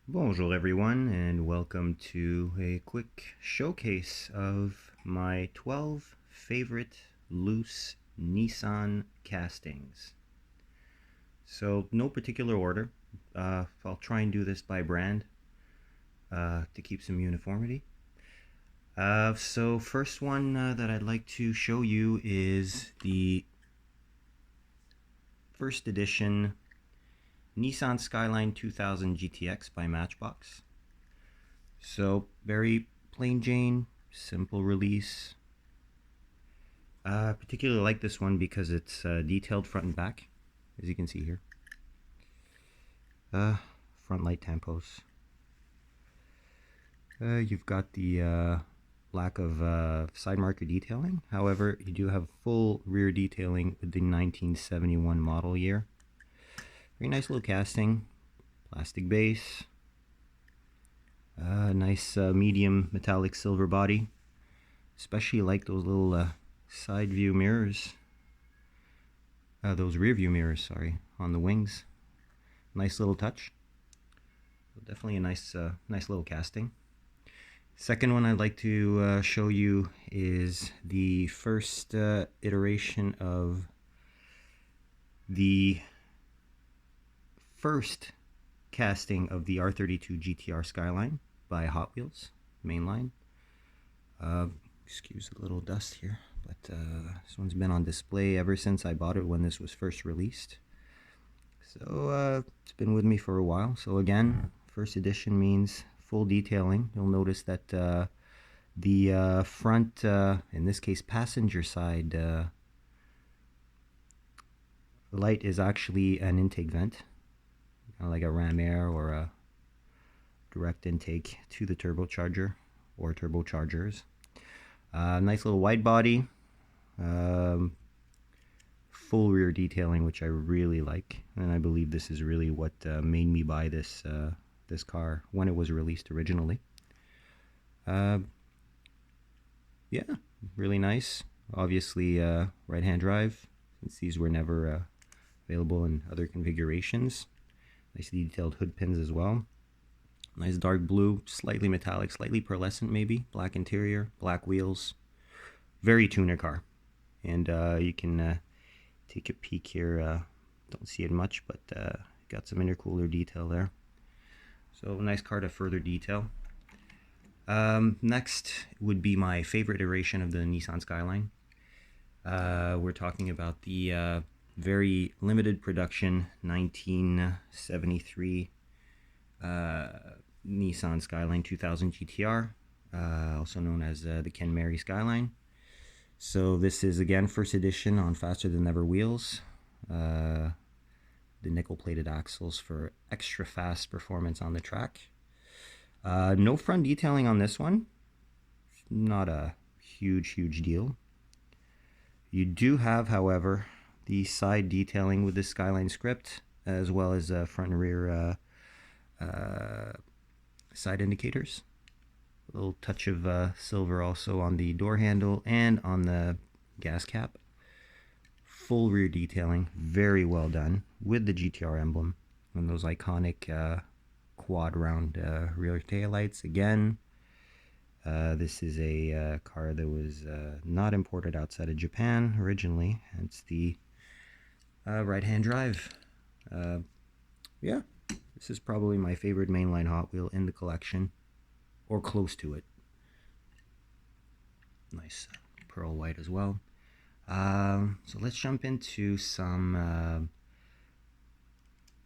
Bonjour everyone, and welcome to a quick showcase of my 12 favorite loose Nissan castings. So no particular order. I'll try and do this by brand to keep some uniformity. So first one that I'd like to show you is the first edition Nissan Skyline 2000 GTX by Matchbox. So very plain Jane, simple release. I particularly like this one because it's detailed front and back, as you can see here. Front light tampos. You've got the lack of side marker detailing. However, you do have full rear detailing with the 1971 model year. Very nice little casting. Plastic base. Nice medium metallic silver body. Especially like those little side view mirrors. Those rear view mirrors, sorry, on the wings. Nice little touch. Definitely a nice little casting. Second one I'd like to show you is the first iteration of the first casting of the R32 Gtr Skyline by Hot Wheels mainline. Excuse a little dust here, but this one's been on display ever since I bought it when this was first released. So it's been with me for a while. So again, first edition means full detailing. You'll notice that the front, in this case passenger side light is actually an intake vent, kind of like a ram air or a direct intake to the turbocharger or turbochargers. Nice little wide body, full rear detailing, which I really like, and I believe this is really what made me buy this this car when it was released originally. Yeah, really nice. Obviously, right-hand drive, since these were never available in other configurations. Nice detailed hood pins as well. Nice dark blue, slightly metallic, slightly pearlescent maybe. Black interior, black wheels. Very tuner car. And you can take a peek here. Don't see it much, but got some intercooler detail there. So nice car to further detail. Next would be my favorite iteration of the Nissan Skyline. We're talking about the very limited production 1973 Nissan Skyline 2000 GTR, also known as the Ken Mary Skyline. So this is again first edition on faster than ever wheels. The nickel plated axles for extra fast performance on the track. No front detailing on this one. Not a huge deal. You do have, however, the side detailing with the Skyline script, as well as front and rear side indicators. A little touch of silver also on the door handle and on the gas cap. Full rear detailing, very well done, with the GTR emblem and those iconic quad round rear taillights. Again, this is a car that was not imported outside of Japan originally. It's the right-hand drive. Yeah, this is probably my favorite mainline Hot Wheel in the collection, or close to it. Nice pearl white as well. So let's jump into some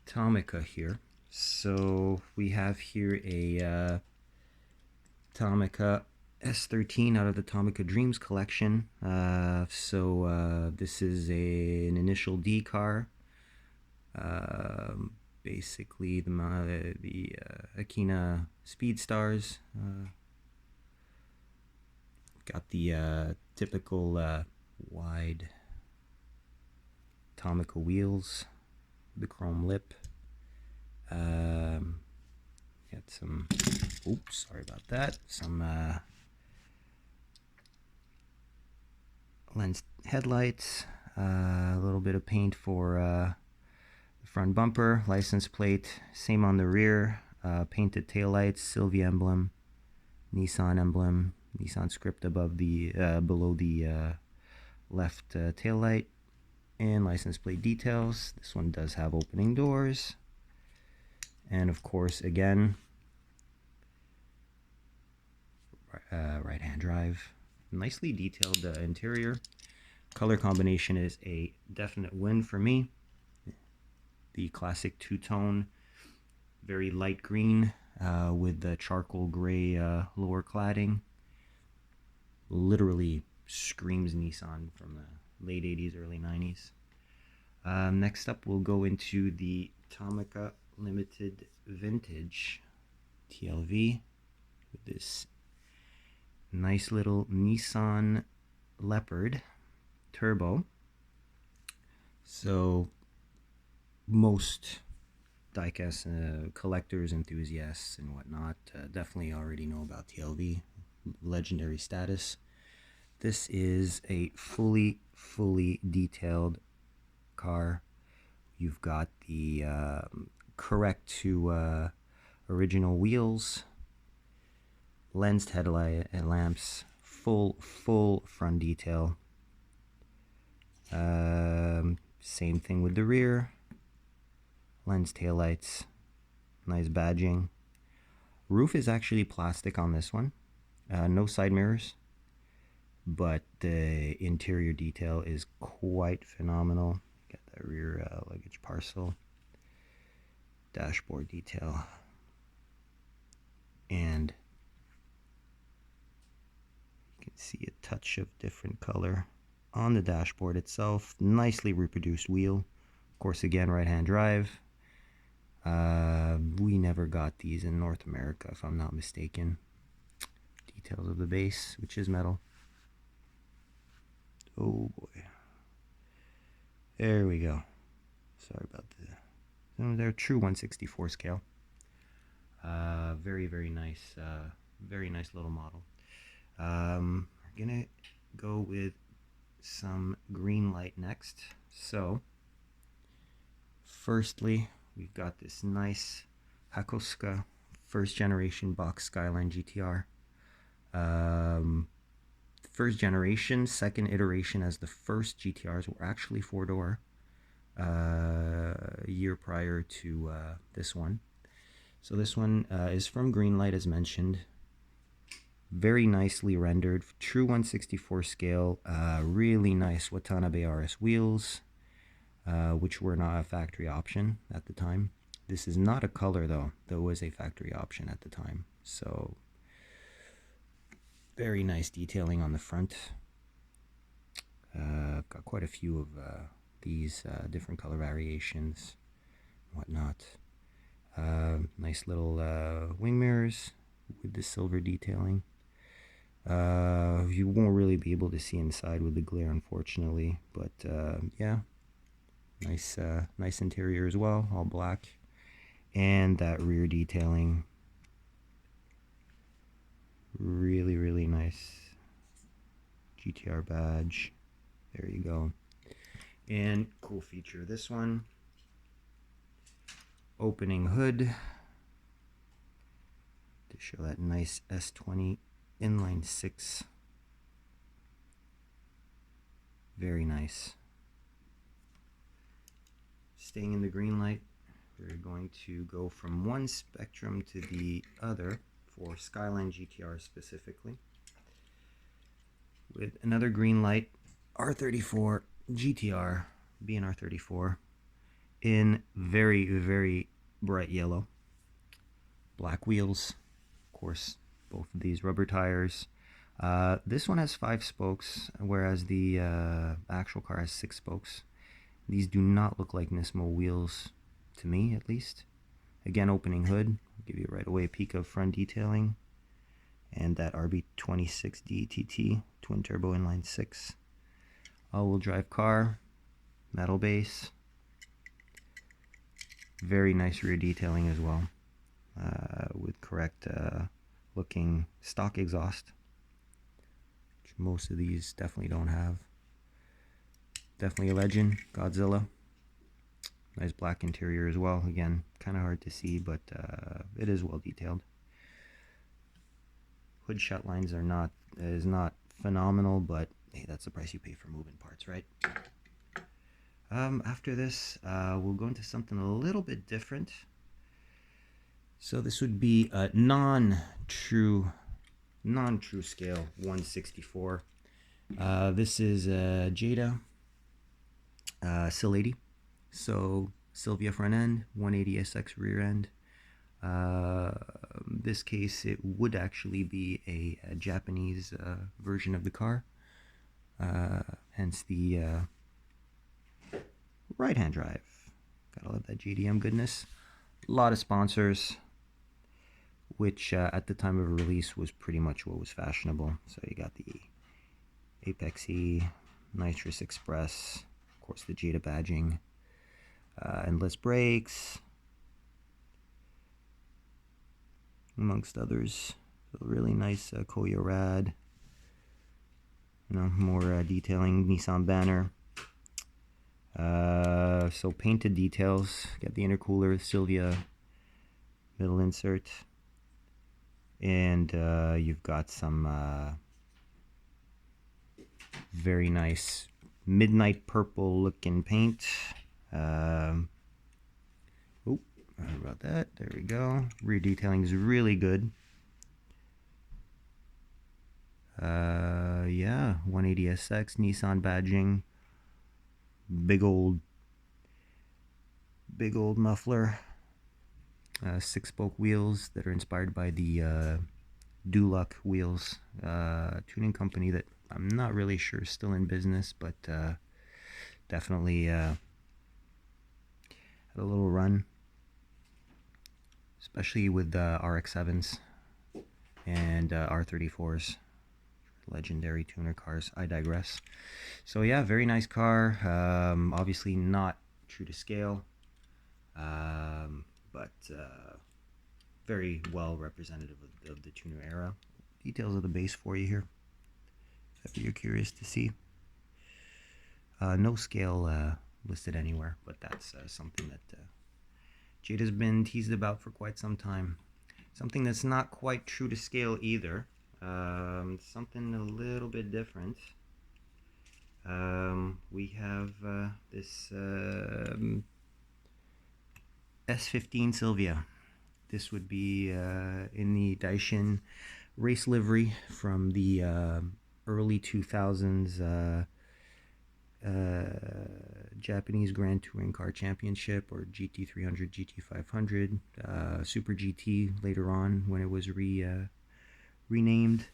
Tomica here. So we have here a Tamaka S13 out of the Tomica Dreams collection. This is an initial D car. Basically the Akina Speedstars. Got the typical wide Tomica wheels, the chrome lip. Got some, oops, sorry about that, some lens headlights, a little bit of paint for the front bumper, license plate, same on the rear. Painted taillights, Sylvia emblem, Nissan emblem, Nissan script above the below the left taillight, and license plate details. This one does have opening doors, and of course, again, right-hand drive. Nicely detailed interior. Color combination is a definite win for me. The classic two-tone, very light green with the charcoal gray lower cladding. Literally screams Nissan from the late 80s, early 90s. Next up, we'll go into the Tomica Limited Vintage TLV with this nice little Nissan Leopard turbo. So most diecast collectors, enthusiasts, and whatnot definitely already know about TLV, legendary status. This is a fully detailed car. You've got the correct to original wheels, lensed headlight and lamps, full front detail. Same thing with the rear, lens taillights, nice badging. Roof is actually plastic on this one, no side mirrors, but the interior detail is quite phenomenal. Got that rear luggage parcel, dashboard detail, and you can see a touch of different color on the dashboard itself. Nicely reproduced wheel. Of course, again, right-hand drive. We never got these in North America, if I'm not mistaken. Details of the base, which is metal. Oh boy. There we go. Sorry about the... They're true 1/64 scale. Very nice. Very nice little model. We're gonna go with some green light next. So, firstly, we've got this nice Hakosuka first generation box Skyline Gtr. First generation, second iteration, as the first GTRs were actually four-door a year prior to this one. So this one is from Greenlight, as mentioned. Very nicely rendered, true 1/64 scale, really nice Watanabe RS wheels, which were not a factory option at the time. This is not a color though, there was a factory option at the time. So very nice detailing on the front. Got quite a few of these different color variations, whatnot. Nice little wing mirrors with the silver detailing. You won't really be able to see inside with the glare, unfortunately, but yeah, nice interior as well, all black. And that rear detailing, really nice GTR badge. There you go. And cool feature, this one, opening hood to show that nice S20 inline 6. Very nice. Staying in the green light, we're going to go from one spectrum to the other for Skyline Gtr specifically, with another green light R34 Gtr, being R34, in very bright yellow. Black wheels, of course, both of these rubber tires. This one has 5 spokes, whereas the actual car has 6 spokes. These do not look like Nismo wheels, to me at least. Again, opening hood, I'll give you right away a peek of front detailing, and that RB26D TT twin turbo inline 6. All-wheel drive car, metal base. Very nice rear detailing as well, with correct looking stock exhaust, which most of these definitely don't have. Definitely a legend, Godzilla. Nice black interior as well. Again, kind of hard to see, but it is well detailed. Hood shut lines is not phenomenal, but hey, that's the price you pay for moving parts, right? After this, we'll go into something a little bit different. So this would be a non-true scale 1/64. This is a Gtr Sylvia. So Sylvia front end, 180SX rear end. This case, it would actually be a Japanese version of the car. Hence the right-hand drive. Gotta love that JDM goodness. A lot of sponsors, which at the time of release was pretty much what was fashionable. So you got the Apex E, Nitrous Express, of course the Gtr badging, Endless Brakes, amongst others. So really nice Koyo rad. You know, more detailing, Nissan banner. So painted details. Got the intercooler, Sylvia middle insert, and you've got some very nice midnight purple looking paint. Oh, sorry about that. There we go. Rear detailing is really good. Yeah, 180SX Nissan badging. Big old muffler. 6-spoke wheels that are inspired by the Duluck wheels, tuning company that I'm not really sure is still in business, but definitely had a little run, especially with the RX-7s and R34s, legendary tuner cars. I digress. So yeah, very nice car. Obviously not true to scale, but very well representative of the tuner era. Details of the base for you here, if you're curious to see. No scale listed anywhere, but that's something that Jade has been teased about for quite some time. Something that's not quite true to scale either. Something a little bit different. We have this S15 Sylvia. This would be in the Daishin race livery from the early 2000s Japanese Grand Touring Car Championship, or GT300, GT500, Super GT later on when it was renamed.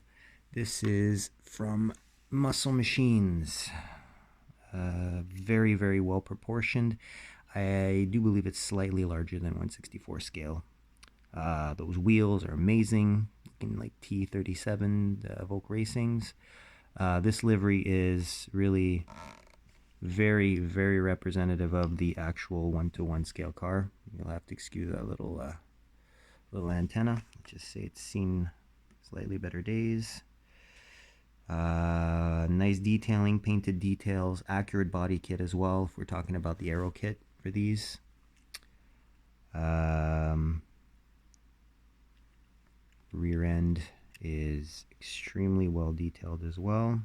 This is from Muscle Machines. Very, very well proportioned. I do believe it's slightly larger than 1/64 scale. Those wheels are amazing, looking like T37 Volk Racings. This livery is really very, very representative of the actual 1-to-1 scale car. You'll have to excuse that little antenna. Just say it's seen slightly better days. Nice detailing, painted details, accurate body kit as well, if we're talking about the aero kit for these. Rear end is extremely well detailed as well.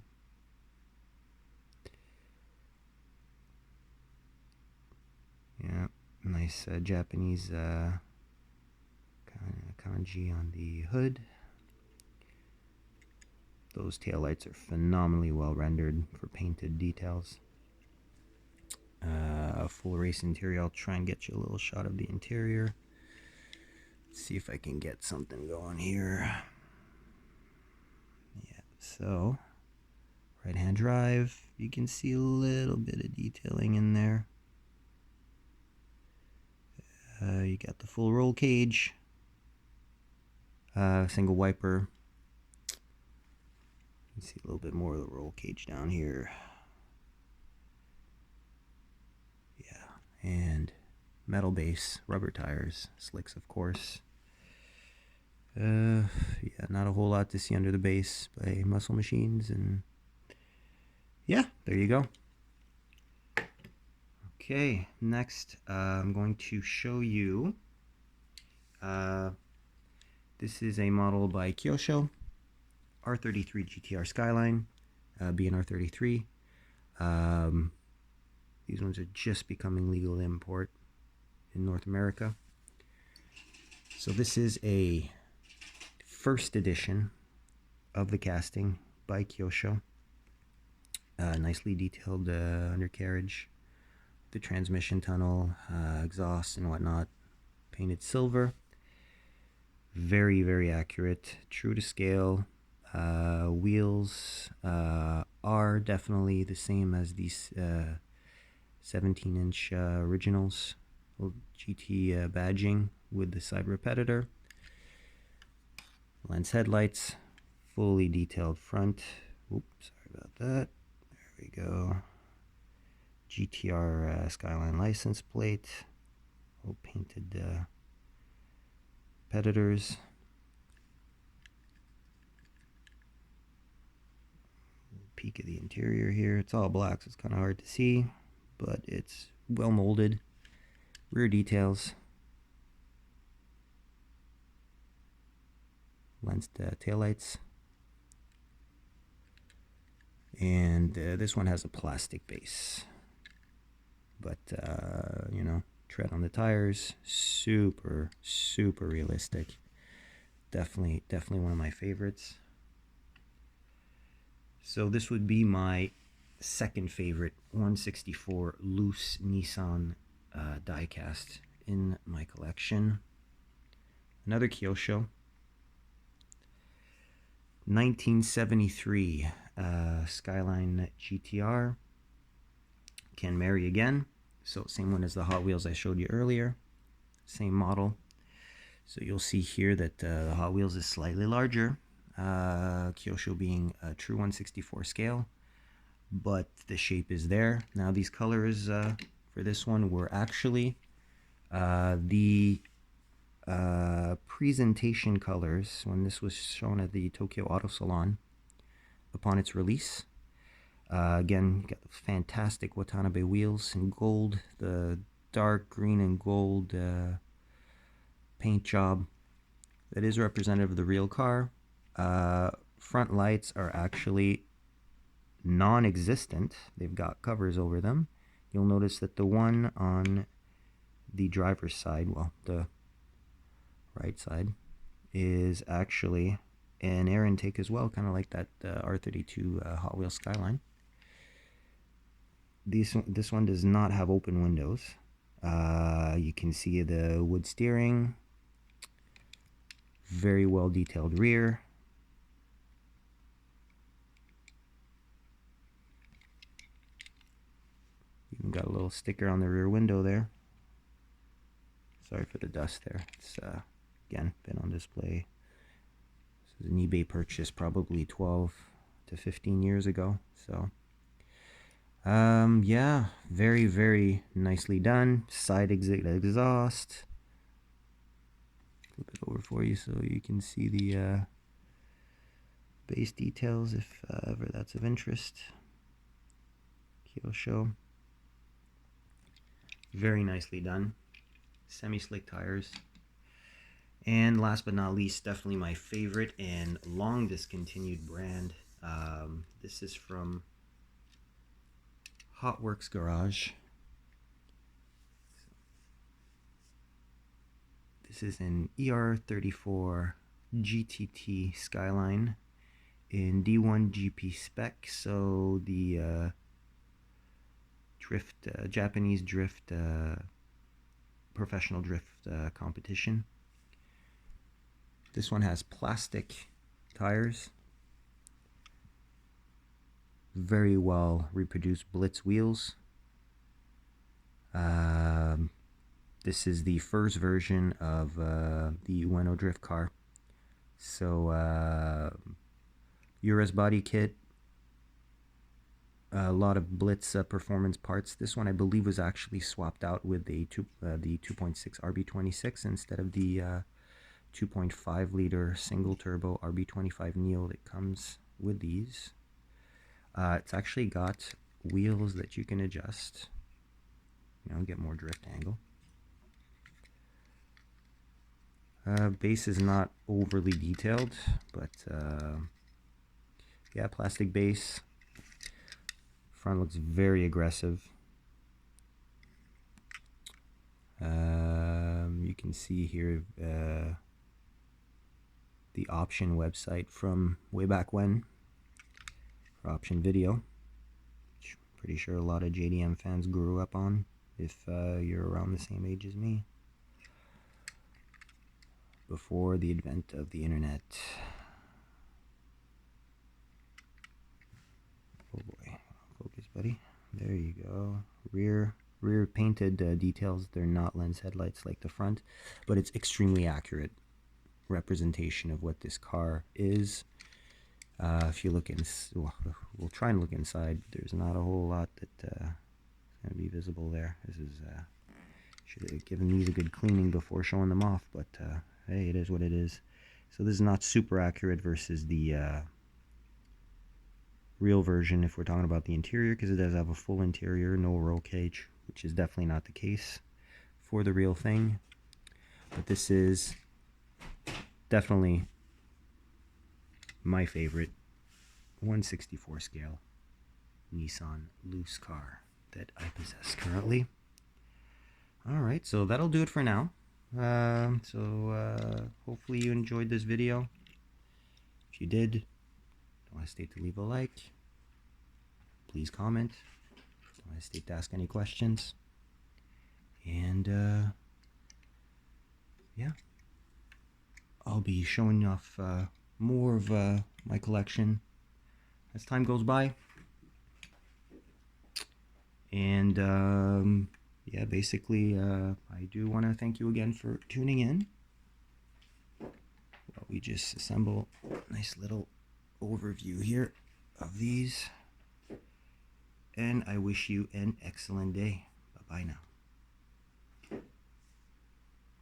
Yeah, nice Japanese kanji on the hood. Those taillights are phenomenally well rendered for painted details. Full race interior. I'll try and get you a little shot of the interior. Let's see if I can get something going here. Yeah, so right-hand drive. You can see a little bit of detailing in there. You got the full roll cage, single wiper. You can see a little bit more of the roll cage down here. Yeah, and metal base, rubber tires, slicks of course. Yeah, not a whole lot to see under the base by Muscle Machines, and yeah, there you go. Okay, next I'm going to show you, this is a model by Kyosho, R33 Gtr Skyline, being R33. These ones are just becoming legal to import in North America. So this is a first edition of the casting by Kyosho. Nicely detailed undercarriage, the transmission tunnel, exhaust and whatnot, painted silver. Very, very accurate, true to scale. Wheels are definitely the same as these 17-inch originals. GT badging with the side repetitor. Lens headlights, fully detailed front. Oops, sorry about that. There we go. GTR Skyline license plate. All painted repetitors. Peek of the interior here. It's all black, so it's kind of hard to see, but it's well molded. Rear details. Lensed taillights. And this one has a plastic base. But, you know, tread on the tires. Super, super realistic. Definitely one of my favorites. So this would be my second favorite 164 loose Nissan diecast in my collection. Another Kyosho. 1973 Skyline Gtr. Can marry again. So same one as the Hot Wheels I showed you earlier. Same model. So you'll see here that the Hot Wheels is slightly larger. Kyosho being a true 1/64 scale, but the shape is there. Now these colors for this one were actually the presentation colors when this was shown at the Tokyo Auto Salon upon its release. Again, got fantastic Watanabe wheels in gold, the dark green and gold paint job that is representative of the real car. Front lights are actually non-existent. They've got covers over them. You'll notice that the one on the driver's side, well, the right side, is actually an air intake as well, kind of like that R32 Hot Wheels Skyline. This one does not have open windows. You can see the wood steering. Very well detailed rear. Even got a little sticker on the rear window there. Sorry for the dust there. It's again been on display. This is an eBay purchase probably 12 to 15 years ago. So yeah, very, very nicely done. Side exit exhaust. Flip it over for you so you can see the base details if ever that's of interest. Kyosho. Very nicely done. Semi-slick tires. And last but not least, definitely my favorite and long discontinued brand. This is from Hot Works Garage. This is an R32 Gtr Skyline in D1 GP spec. So the drift, Japanese drift, professional drift competition. This one has plastic tires, very well reproduced Blitz wheels. This is the first version of the Ueno drift car. So Urus body kit, a lot of Blitz performance parts. This one I believe was actually swapped out with the 2.6 RB26 instead of the 2.5 liter single turbo RB25 Neo that comes with these. It's actually got wheels that you can adjust. get more drift angle. Base is not overly detailed, but yeah, plastic base. Front looks very aggressive. You can see here the option website from way back when for option video, which I'm pretty sure a lot of JDM fans grew up on if you're around the same age as me, before the advent of the internet. Oh boy, focus, buddy. There you go. Rear painted details. They're not lens headlights like the front, but it's extremely accurate representation of what this car is. If you look in, we'll try and look inside. There's not a whole lot that is going to be visible there. This is should have given these a good cleaning before showing them off, but hey, it is what it is. So this is not super accurate versus the real version if we're talking about the interior, because it does have a full interior, no roll cage, which is definitely not the case for the real thing. But this is definitely my favorite 1/64 scale Nissan loose car that I possess currently. Alright, so that'll do it for now. Hopefully you enjoyed this video. If you did, don't hesitate to leave a like. Please comment. Don't hesitate to ask any questions. And yeah, I'll be showing off more of my collection as time goes by. And yeah, basically I do want to thank you again for tuning in. Well, we just assemble a nice little overview here of these, and I wish you an excellent day. Bye bye now.